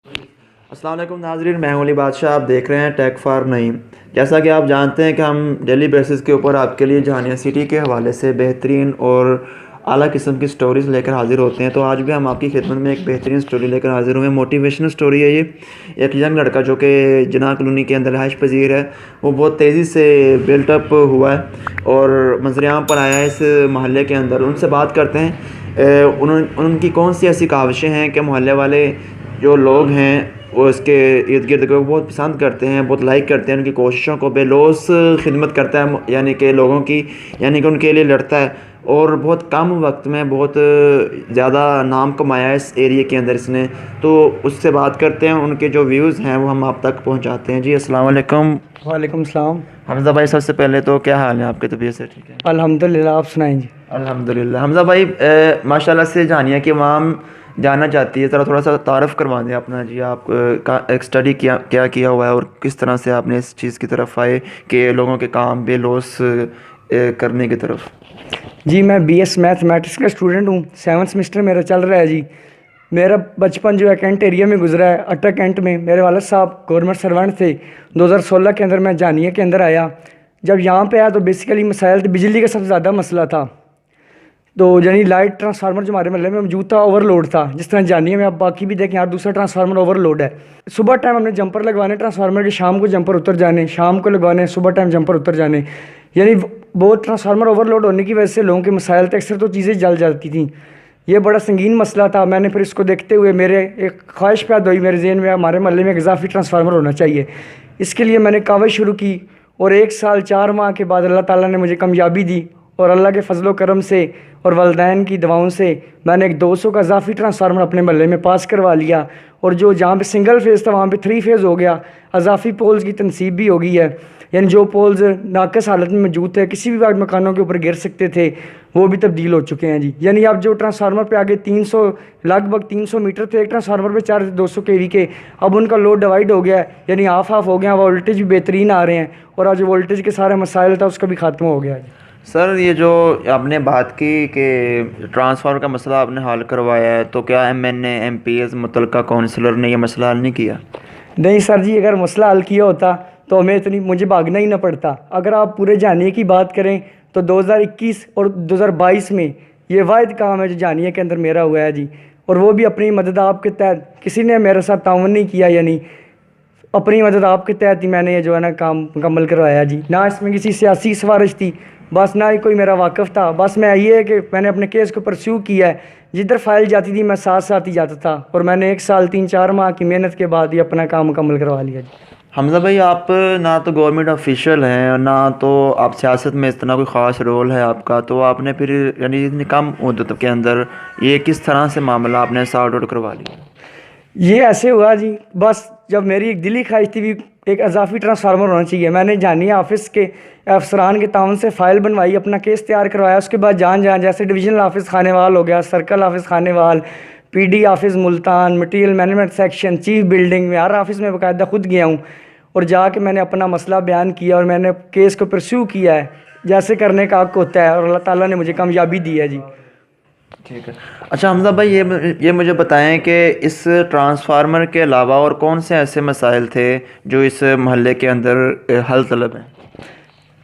السلام علیکم ناظرین، میں ہوں علی بادشاہ، آپ دیکھ رہے ہیں ٹیک فار نعیم۔ جیسا کہ آپ جانتے ہیں کہ ہم ڈیلی بیسس کے اوپر آپ کے لیے جہانیہ سٹی کے حوالے سے بہترین اور اعلیٰ قسم کی سٹوریز لے کر حاضر ہوتے ہیں، تو آج بھی ہم آپ کی خدمت میں ایک بہترین سٹوری لے کر حاضر ہوئے ہیں۔ موٹیویشنل سٹوری ہے یہ۔ ایک ینگ لڑکا جو کہ جناح کالونی کے اندر رہائش پذیر ہے، وہ بہت تیزی سے بلٹ اپ ہوا ہے اور منظر عام پر آیا ہے اس محلے کے اندر۔ ان سے بات کرتے ہیں ان کی کون سی ایسی کاوشیں ہیں کہ محلے والے جو لوگ ہیں وہ اس کے ارد گرد کو بہت پسند کرتے ہیں، بہت لائک کرتے ہیں، ان کی کوششوں کو بے لوث خدمت کرتا ہے، یعنی کہ لوگوں کی، یعنی کہ ان کے لیے لڑتا ہے، اور بہت کم وقت میں بہت زیادہ نام کمایا ہے اس ایریے کے اندر اس نے۔ تو اس سے بات کرتے ہیں، ان کے جو ویوز ہیں وہ ہم آپ تک پہنچاتے ہیں۔ جی السلام علیکم۔ وعلیکم السلام۔ حمزہ بھائی، سب سے پہلے تو کیا حال ہے آپ کے؟ طبیعت سے ٹھیک ہے؟ الحمدللہ، آپ سنائیں جی۔ الحمدللہ۔ حمزہ بھائی، ماشاءاللہ سے جہانیہ کی عوام جاننا چاہتی ہے، ذرا تھوڑا سا تعارف کروا دیں اپنا۔ جی، آپ کا ایک اسٹڈی کیا ہوا ہے اور کس طرح سے آپ نے اس چیز کی طرف آئے کہ لوگوں کے کام بے لوث کرنے کی طرف؟ جی، میں بی ایس میتھمیٹکس کا اسٹوڈنٹ ہوں، 7 سیمسٹر میرا چل رہا ہے جی۔ میرا بچپن جو ہے کینٹ ایریا میں گزرا ہے، اٹا کینٹ میں۔ میرے والد صاحب گورنمنٹ سرونٹ تھے۔ 2016 کے اندر میں جہانیہ کے اندر آیا۔ جب یہاں پہ آیا تو بیسیکلی مسائل تھے، بجلی کا سب سے زیادہ مسئلہ تھا۔ تو یعنی لائٹ ٹرانسفارمر جو ہمارے محلے میں موجود تھا اوور لوڈ تھا، جس طرح جہانیہ میں آپ باقی بھی دیکھیں، یار دوسرا ٹرانسفارمر اوور لوڈ ہے۔ صبح ٹائم ہم نے جمپر لگوانے ٹرانسفارمر کے، شام کو جمپر اتر جانے، شام کو لگوانے، صبح ٹائم جمپر اتر جانے، یعنی بہت ٹرانسفارمر اوور لوڈ ہونے کی وجہ سے لوگوں کے مسائل تھے، اکثر تو چیزیں جل جاتی تھیں۔ یہ بڑا سنگین مسئلہ تھا۔ میں نے پھر اس کو دیکھتے ہوئے میرے ایک خواہش پیدا ہوئی میرے ذہن میں، ہمارے محلے میں ایک اضافی ٹرانسفارمر ہونا چاہیے۔ اس کے لیے میں نے کاوش شروع کی، اور 1 سال 4 ماہ کے بعد اللہ تعالیٰ نے مجھے کامیابی دی، اور اللہ کے فضل و کرم سے اور والدین کی دعاؤں سے میں نے ایک 200 کا اضافی ٹرانسفارمر اپنے محلے میں پاس کروا لیا، اور جو جہاں پہ سنگل فیز تھا وہاں پہ 3 فیز ہو گیا۔ اضافی پولز کی تنصیب بھی ہو گئی ہے، یعنی جو پولز ناقص حالت میں موجود تھے، کسی بھی وقت مکانوں کے اوپر گر سکتے تھے، وہ بھی تبدیل ہو چکے ہیں جی۔ یعنی اب جو ٹرانسفارمر پہ آگے 300 لگ بھگ 300 میٹر تھے ایک ٹرانسفارمر پہ 200 کے وی کے، اب ان کا لوڈ ڈیوائڈ ہو گیا ہے، یعنی ہاف ہو گیا، وولٹیج بھی بہترین آ رہے ہیں، اور آج وولٹیج کے سارے مسائل تھا اس کا بھی خاتمہ ہو گیا ہے۔ سر، یہ جو آپ نے بات کی کہ ٹرانسفارمر کا مسئلہ آپ نے حل کروایا ہے، تو کیا ایم این اے، ایم پی ایس، متعلقہ کونسلر نے یہ مسئلہ حل نہیں کیا؟ نہیں سر جی، اگر مسئلہ حل کیا ہوتا تو مجھے بھاگنا ہی نہ پڑتا۔ اگر آپ پورے جہانیہ کی بات کریں تو 2021 اور 2022 میں یہ واحد کام ہے جو جہانیہ کے اندر میرا ہوا ہے جی، اور وہ بھی اپنی مدد آپ کے تحت، کسی نے میرے ساتھ تعاون نہیں کیا، یعنی اپنی مدد آپ کے تحت ہی میں نے یہ جو ہے نا کام مکمل کروایا جی۔ نہ اس میں کسی سیاسی سفارش تھی، بس نہ ہی کوئی میرا واقف تھا، بس میں یہ ہے کہ میں نے اپنے کیس کو پرسیو کیا ہے، جدھر فائل جاتی تھی میں ساتھ ساتھ ہی جاتا تھا، اور میں نے 1 سال 3-4 ماہ کی محنت کے بعد یہ اپنا کام مکمل کروا لیا جی۔ حمزہ بھائی، آپ نہ تو گورنمنٹ آفیشیل ہیں اور نہ تو آپ سیاست میں اتنا کوئی خاص رول ہے آپ کا، تو آپ نے پھر یعنی اتنی کم مدت کے اندر یہ کس طرح سے معاملہ آپ نے سارٹ آؤٹ کروا لیا؟ یہ ایسے ہوا جی، بس جب میری ایک دلی خواہش تھی بھی ایک اضافی ٹرانسفارمر ہونا چاہیے، میں نے جہانیہ آفس کے افسران کے تعاون سے فائل بنوائی، اپنا کیس تیار کروایا۔ اس کے بعد جہاں جیسے ڈویژنل آفس خانے وال ہو گیا، سرکل آفس خانے وال، P D office Multan, material management section, chief building میں، ہر آفس میں باقاعدہ خود گیا ہوں، اور جا کے میں نے اپنا مسئلہ بیان کیا، اور میں نے کیس کو پرسیو کیا ہے جیسے کرنے کا حق ہوتا ہے، اور اللہ تعالیٰ نے مجھے کامیابی دی ہے جی۔ ٹھیک ہے۔ اچھا حمزہ بھائی، یہ مجھے بتائیں کہ اس ٹرانسفارمر کے علاوہ اور کون سے ایسے مسائل تھے جو اس محلے کے اندر حل طلب ہیں؟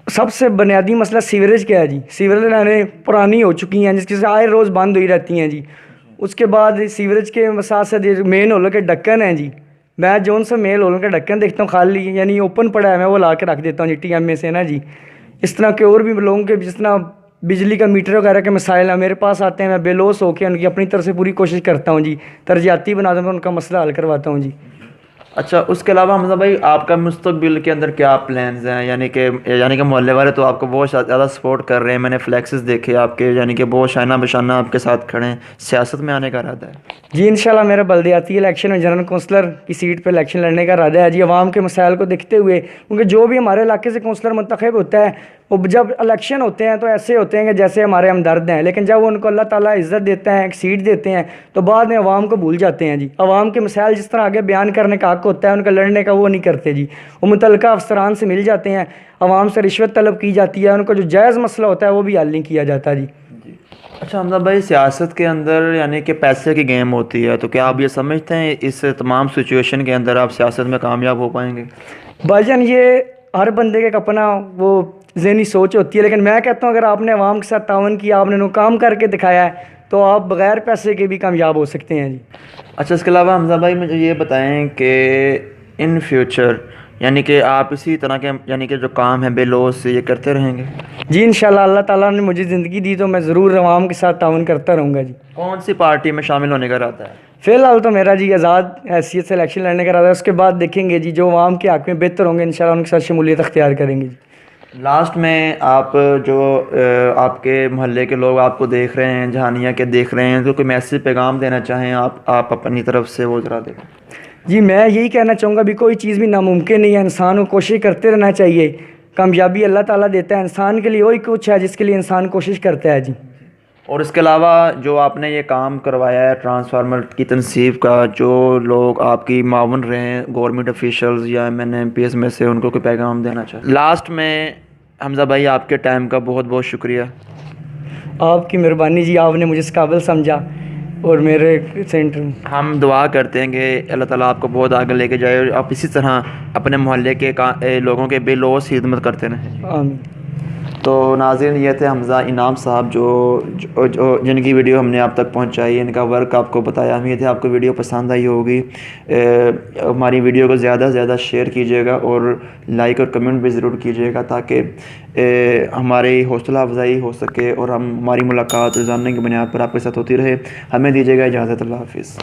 سب سے بنیادی مسئلہ سیوریج کا ہے جی۔ سیوریج لائنیں پرانی ہو چکی ہیں جس کی آئے روز بند ہوئی رہتی ہیں جی۔ اس کے بعد سیوریج کے ساتھ ساتھ مین ہولوں کے ڈھکن ہیں جی، میں جون سے مین ہولوں کا ڈھکن دیکھتا ہوں خالی، یعنی اوپن پڑا ہے، میں وہ لا کے رکھ دیتا ہوں جی ٹی ایم اے سے نا جی۔ اس طرح کے اور بھی لوگوں کے جس طرح بجلی کا میٹر وغیرہ کے مسائل ہیں میرے پاس آتے ہیں، میں بے لوث ہو کے ان کی اپنی طرف سے پوری کوشش کرتا ہوں جی، ترجیحاتی بنا دوں، ان کا مسئلہ حل کرواتا ہوں جی۔ اچھا، اس کے علاوہ حمزہ بھائی آپ کا مستقبل کے اندر کیا پلانز ہیں؟ یعنی کہ محلے والے تو آپ کو بہت زیادہ سپورٹ کر رہے ہیں، میں نے فلیکسز دیکھے آپ کے، یعنی کہ بہت شائنہ بشانہ آپ کے ساتھ کھڑے ہیں، سیاست میں آنے کا ارادہ ہے؟ جی انشاءاللہ میرا بلدیاتی الیکشن میں جنرل کونسلر کی سیٹ پہ الیکشن لڑنے کا ارادہ ہے جی، عوام کے مسائل کو دیکھتے ہوئے، کیونکہ جو بھی ہمارے علاقے سے کونسلر منتخب ہوتا ہے وہ جب الیکشن ہوتے ہیں تو ایسے ہوتے ہیں کہ جیسے ہمارے ہمدرد ہیں، لیکن جب ان کو اللہ تعالیٰ عزت دیتا ہے، ایک سیٹ دیتے ہیں، تو بعد میں عوام کو بھول جاتے ہیں جی۔ عوام کے مسائل جس طرح آگے بیان کرنے کا حق ہوتا ہے ان کا لڑنے کا، وہ نہیں کرتے جی۔ وہ متعلقہ افسران سے مل جاتے ہیں، عوام سے رشوت طلب کی جاتی ہے، ان کا جو جائز مسئلہ ہوتا ہے وہ بھی حل نہیں کیا جاتا جی۔ اچھا حمزہ بھائی، سیاست کے اندر یعنی کہ پیسے کی گیم ہوتی ہے، تو کیا آپ یہ سمجھتے ہیں اس تمام سچویشن کے اندر آپ سیاست میں کامیاب ہو پائیں گے؟ بھائی جان یہ ہر بندے کے ایک اپنا وہ ذہنی سوچ ہوتی ہے، لیکن میں کہتا ہوں اگر آپ نے عوام کے ساتھ تعاون کیا، آپ نے انہوں کام کر کے دکھایا ہے، تو آپ بغیر پیسے کے بھی کامیاب ہو سکتے ہیں جی۔ اچھا، اس کے علاوہ حمزہ بھائی مجھے یہ بتائیں کہ ان فیوچر یعنی کہ آپ اسی طرح کے یعنی کہ جو کام ہے بے لوث سے یہ کرتے رہیں گے؟ جی انشاءاللہ اللہ تعالیٰ نے مجھے زندگی دی تو میں ضرور عوام کے ساتھ تعاون کرتا رہوں گا جی۔ کون سی پارٹی میں شامل ہونے کا ارادہ ہے؟ فی الحال تو میرا جی آزاد حیثیت سے الیکشن لڑنے کا ارادہ ہے، اس کے بعد دیکھیں گے جی جو عوام کے حق میں بہتر ہوں گے انشاءاللہ ان کے ساتھ شمولیت اختیار کریں گے جی۔ لاسٹ میں آپ جو آپ کے محلے کے لوگ آپ کو دیکھ رہے ہیں، جہانیہ کے دیکھ رہے ہیں، تو کوئی میسیج پیغام دینا چاہیں آپ اپنی طرف سے وہ ذرا دیں۔ جی میں یہی کہنا چاہوں گا بھی کوئی چیز بھی ناممکن نہیں ہے، انسان کو کوشش کرتے رہنا چاہیے، کامیابی اللہ تعالیٰ دیتا ہے، انسان کے لیے وہی کچھ ہے جس کے لیے انسان کوشش کرتا ہے جی۔ اور اس کے علاوہ جو آپ نے یہ کام کروایا ہے ٹرانسفارمر کی تنصیب کا، جو لوگ آپ کی معاون رہے ہیں گورنمنٹ آفیشلز یا M N M P S میں سے، ان کو کوئی پیغام دینا چاہیے لاسٹ میں؟ حمزہ بھائی آپ کے ٹائم کا بہت بہت شکریہ۔ آپ کی مہربانی جی، آپ نے مجھے اس قابل سمجھا اور میرے سینٹر میں ہم دعا کرتے ہیں کہ اللہ تعالیٰ آپ کو بہت آگے لے کے جائے اور آپ اسی طرح اپنے محلے کے لوگوں کے بے لوث خدمت کرتے رہیں۔ آمین۔ تو ناظرین، یہ تھے حمزہ انعام صاحب جن کی ویڈیو ہم نے آپ تک پہنچائی، ان کا ورک آپ کو بتایا۔ امید ہے آپ کو ویڈیو پسند آئی ہوگی۔ ہماری ویڈیو کو زیادہ سے زیادہ شیئر کیجیے گا اور لائک اور کمنٹ بھی ضرور کیجیے گا تاکہ ہماری حوصلہ افزائی ہو سکے اور ہماری ملاقات روزانہ کی بنیاد پر آپ کے ساتھ ہوتی رہے۔ ہمیں دیجیے گا اجازت، اللہ حافظ۔